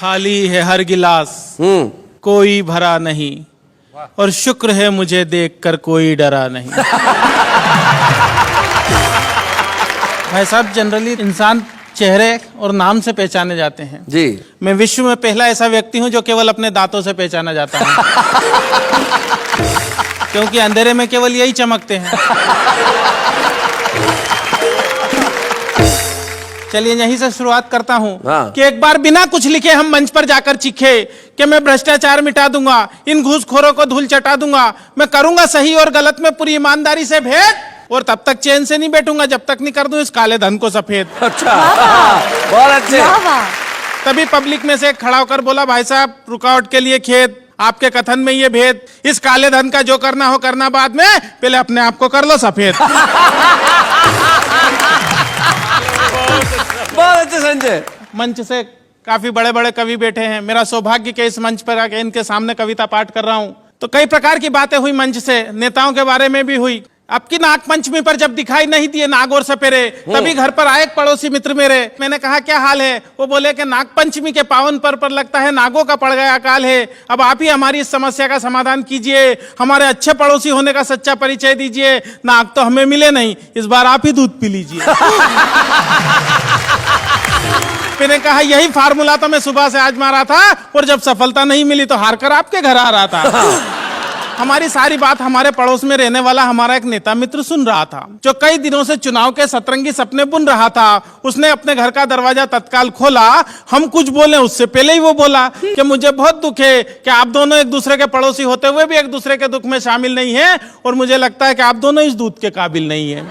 खाली है हर गिलास कोई भरा नहीं, और शुक्र है मुझे देखकर कोई डरा नहीं। भाई साहब, जनरली इंसान चेहरे और नाम से पहचाने जाते हैं जी। मैं विश्व में पहला ऐसा व्यक्ति हूं जो केवल अपने दांतों से पहचाना जाता है। क्योंकि अंधेरे में केवल यही चमकते हैं। चलिए यहीं से शुरुआत करता हूं कि एक बार बिना कुछ लिखे हम मंच पर जाकर चीखे कि मैं भ्रष्टाचार मिटा दूंगा, इन घूसखोरों को धूल चटा दूंगा, मैं करूंगा सही और गलत में पूरी ईमानदारी से भेद, और तब तक चैन से नहीं बैठूंगा जब तक नहीं कर दूं इस काले धन को सफेद। अच्छा, बहुत अच्छे। तभी पब्लिक में से एक खड़ा होकर बोला, भाई साहब रुकावट के लिए खेद, आपके कथन में ये भेद, इस काले धन का जो करना हो करना बाद में, पहले अपने आप को कर लो सफेद। बहुत अच्छे संजय। मंच से काफी बड़े बड़े कवि बैठे हैं, मेरा सौभाग्य कि इस मंच पर आके इनके सामने कविता पाठ कर रहा हूं। तो कई प्रकार की बातें हुई मंच से, नेताओं के बारे में भी हुई। अब की नाग पंचमी पर जब दिखाई नहीं दिए नाग और सपेरे, तभी घर पर आए एक पड़ोसी मित्र मेरे। मैंने कहा क्या हाल है? वो बोले कि नाग पंचमी के पावन पर लगता है नागों का पड़ गया अकाल है। अब आप ही हमारी इस समस्या का समाधान कीजिए, हमारे अच्छे पड़ोसी होने का सच्चा परिचय दीजिए। नाग तो हमें मिले नहीं, इस बार आप ही दूध पी लीजिए। मैंने कहा यही फार्मूला तो मैं सुबह से आजमा था, और जब सफलता नहीं मिली तो हार कर आपके घर आ रहा था। हमारी सारी बात हमारे पड़ोस में रहने वाला हमारा एक नेता मित्र सुन रहा था, जो कई दिनों से चुनाव के सतरंगी सपने बुन रहा था। उसने अपने घर का दरवाजा तत्काल खोला, हम कुछ बोले उससे पहले ही वो बोला कि मुझे बहुत दुख है कि आप दोनों एक दूसरे के पड़ोसी होते हुए भी एक दूसरे के दुख में शामिल नहीं है, और मुझे लगता है कि आप दोनों इस दूध के काबिल नहीं है।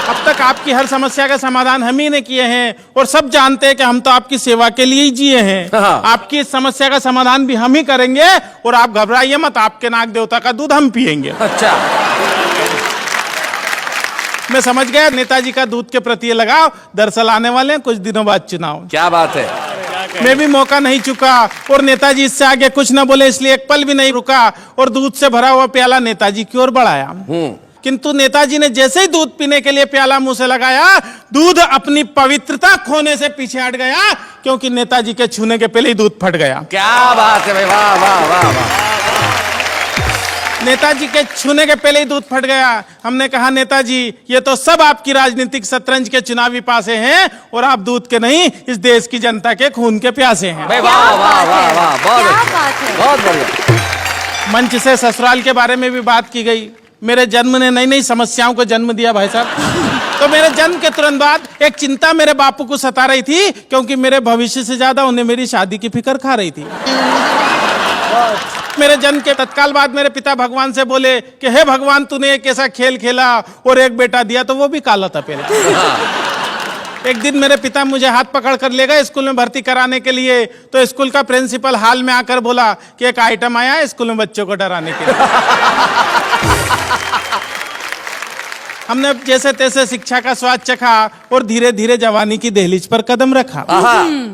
अब तक आपकी हर समस्या का समाधान हम ही ने किए हैं, और सब जानते हैं कि हम तो आपकी सेवा के लिए ही जिए हैं। आपकी इस समस्या का समाधान भी हम ही करेंगे, और आप घबराइए मत, आपके नाग देवता का दूध हम पिएंगे। अच्छा। मैं समझ गया नेताजी का दूध के प्रति लगाव। दरअसल आने वाले हैं कुछ दिनों बाद चुनाव। क्या बात है। मैं भी मौका नहीं चुका, और नेताजी इससे आगे कुछ न बोले, इसलिए एक पल भी नहीं रुका, और दूध से भरा हुआ प्याला नेताजी की ओर बढ़ाया। किंतु नेताजी ने जैसे ही दूध पीने के लिए प्याला मुंह से लगाया, दूध अपनी पवित्रता खोने से पीछे हट गया, क्योंकि नेताजी के छूने के पहले ही दूध फट गया। क्या बात है भाई, वाह वाह वाह वाह। नेताजी के छूने के पहले ही दूध फट गया। हमने कहा नेताजी ये तो सब आपकी राजनीतिक शतरंज के चुनावी पासे हैं, और आप दूध के नहीं इस देश की जनता के खून के प्यासे हैं। वाह वाह वाह वाह, बहुत बढ़िया। मंच से ससुराल के बारे में भी बात की गई। मेरे जन्म ने नई नई समस्याओं को जन्म दिया भाई साहब। तो मेरे जन्म के तुरंत बाद एक चिंता मेरे बापू को सता रही थी, क्योंकि मेरे भविष्य से ज्यादा उन्हें मेरी शादी की फिक्र खा रही थी। मेरे जन्म के तत्काल बाद मेरे पिता भगवान से बोले कि हे भगवान, तूने एक ऐसा खेल खेला और एक बेटा दिया तो वो भी काला था पहले। एक दिन मेरे पिता मुझे हाथ पकड़ कर ले गए स्कूल में भर्ती कराने के लिए। तो स्कूल का प्रिंसिपल हाल में आकर बोला कि एक आइटम आया है स्कूल में बच्चों को डराने के लिए। हमने जैसे तैसे शिक्षा का स्वाद चखा, और धीरे धीरे जवानी की दहलीज पर कदम रखा।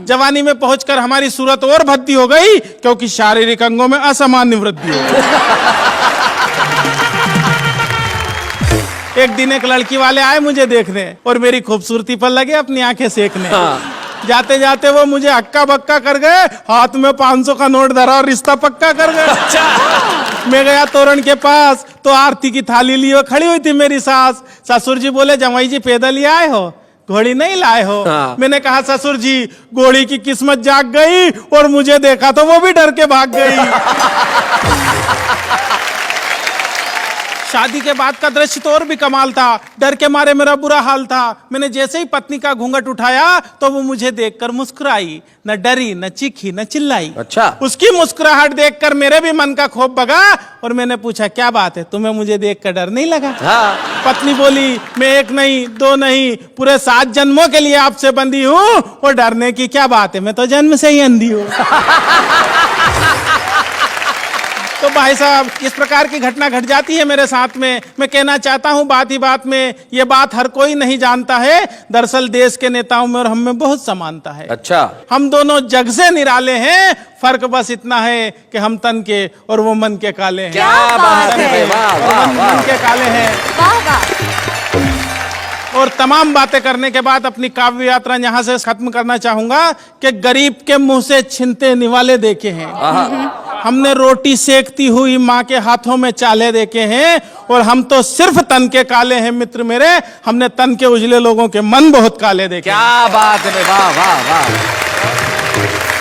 जवानी में पहुंचकर हमारी सूरत और भद्दी हो गई, क्योंकि शारीरिक अंगों में असामान्य वृद्धि हो गई। एक दिन एक लड़की वाले आए मुझे देखने, और मेरी खूबसूरती पर लगे अपनी आंखें सेकने। जाते जाते वो मुझे हक्का बक्का कर गए, हाथ में 500 का नोट धरा और रिश्ता पक्का कर गए। मैं गया तोरण के पास, तो आरती की थाली लिए खड़ी हुई थी मेरी सास। ससुर जी बोले जमाई जी पैदल ही आए हो, घोड़ी नहीं लाए हो? मैंने कहा ससुर जी घोड़ी की किस्मत जाग गई, और मुझे देखा तो वो भी डर के भाग गई। शादी के बाद का दृश्य तो और भी कमाल था। डर के मारे मेरा बुरा हाल था। मैंने जैसे ही पत्नी का घूंघट उठाया तो वो मुझे देखकर मुस्कुराई, न डरी न चीखी न चिल्लाई। अच्छा। उसकी मुस्कुराहट देखकर मेरे भी मन का खौफ भगा, और मैंने पूछा क्या बात है, तुम्हें मुझे देखकर डर नहीं लगा? पत्नी बोली मैं एक नहीं दो नहीं पूरे 7 जन्मों के लिए आपसे बंधी हूँ, और डरने की क्या बात है, मैं तो जन्म से ही अंधी हूँ। तो भाई साहब इस प्रकार की घटना घट जाती है मेरे साथ में। मैं कहना चाहता हूं बात ही बात में, ये बात हर कोई नहीं जानता है। दरअसल देश के नेताओं में और हम में बहुत समानता है। अच्छा। हम दोनों जग से निराले हैं, फर्क बस इतना है कि हम तन के और वो मन के काले हैं। क्या बात है, वाह वाह वाह, मन के काले हैं। और तमाम बातें करने के बाद अपनी काव्य यात्रा यहाँ से खत्म करना चाहूंगा कि गरीब के मुंह से छिनते निवाले देखे हैं, हमने रोटी सेकती हुई माँ के हाथों में चाले देखे हैं, और हम तो सिर्फ तन के काले हैं मित्र मेरे, हमने तन के उजले लोगों के मन बहुत काले देखे। क्या बात है, वाह वाह वाह।